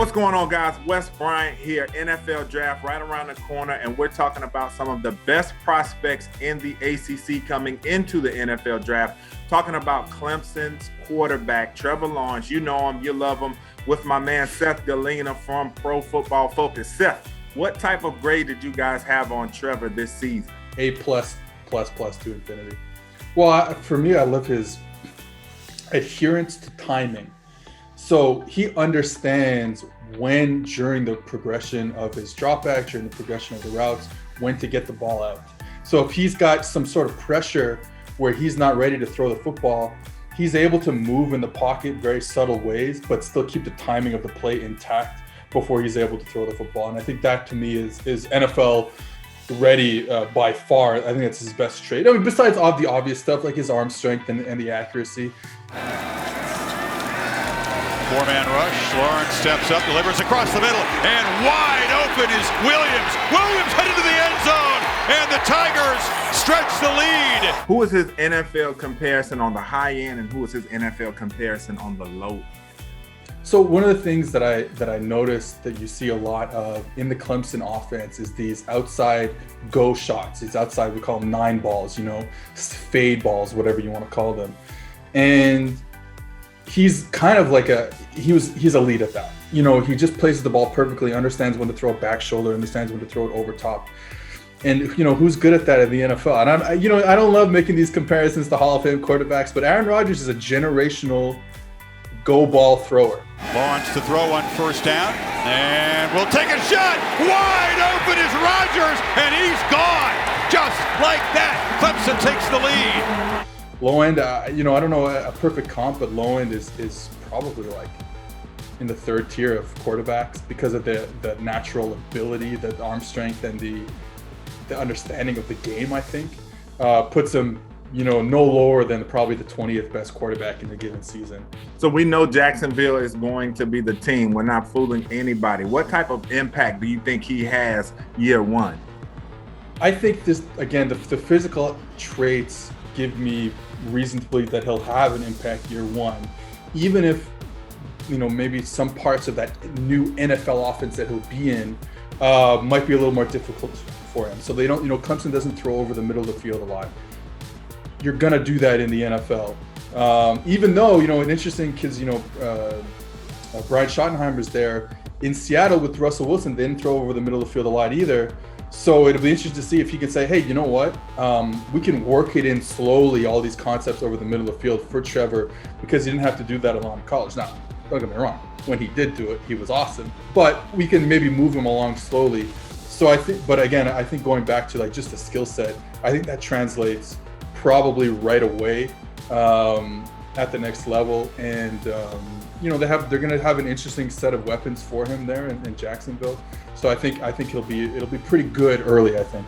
What's going on, guys? Wes Bryant here, NFL Draft right around the corner, and we're talking about some of the best prospects in the ACC coming into the NFL Draft. Talking about Clemson's quarterback, Trevor Lawrence. You know him, you love him, with my man Seth Galena from Pro Football Focus. Seth, what type of grade did you guys have on Trevor this season? A+++ to infinity. Well, for me, I love his adherence to timing. So he understands when, during the progression of his dropback, during the progression of the routes, when to get the ball out. So if he's got some sort of pressure where he's not ready to throw the football, he's able to move in the pocket very subtle ways, but still keep the timing of the play intact before he's able to throw the football. And I think that, to me, is NFL ready by far. I think that's his best trait. I mean, besides all the obvious stuff like his arm strength and the accuracy. Four-man rush. Lawrence steps up, delivers across the middle, and wide open is Williams. Williams headed to the end zone, and the Tigers stretch the lead. Who was his NFL comparison on the high end, and who was his NFL comparison on the low? So one of the things that I noticed that you see a lot of in the Clemson offense is these outside go shots. These outside, we call them 9 balls, fade balls, whatever you want to call them. And he's kind of like he's elite at that. He just places the ball perfectly, understands when to throw it back shoulder, understands when to throw it over top. And who's good at that in the NFL? And I don't love making these comparisons to Hall of Fame quarterbacks, but Aaron Rodgers is a generational go ball thrower. Lawrence to throw on first down, and we'll take a shot. Wide open is Rodgers, and he's gone. Just like that, Clemson takes the lead. Low end, I don't know a perfect comp, but low end is probably like in the third tier of quarterbacks because of the natural ability, the arm strength, and the understanding of the game. I think puts him, no lower than probably the 20th best quarterback in the given season. So we know Jacksonville is going to be the team. We're not fooling anybody. What type of impact do you think he has year one? I think this, again, the physical traits give me reason to believe that he'll have an impact year one, even if maybe some parts of that new NFL offense that he'll be in might be a little more difficult for him. So they don't, Clemson doesn't throw over the middle of the field a lot. You're gonna do that in the NFL, even though an interesting because Brian Schottenheimer's there in Seattle with Russell Wilson. They didn't throw over the middle of the field a lot either. So it'll be interesting to see if he can say, hey, you know what? We can work it in slowly, all these concepts over the middle of the field for Trevor, because he didn't have to do that a lot in college. Now, don't get me wrong. When he did do it, he was awesome. But we can maybe move him along slowly. So I think going back to like just the skill set, I think that translates probably right away at the next level. And they're going to have an interesting set of weapons for him there in Jacksonville. So I think it'll be pretty good early, I think.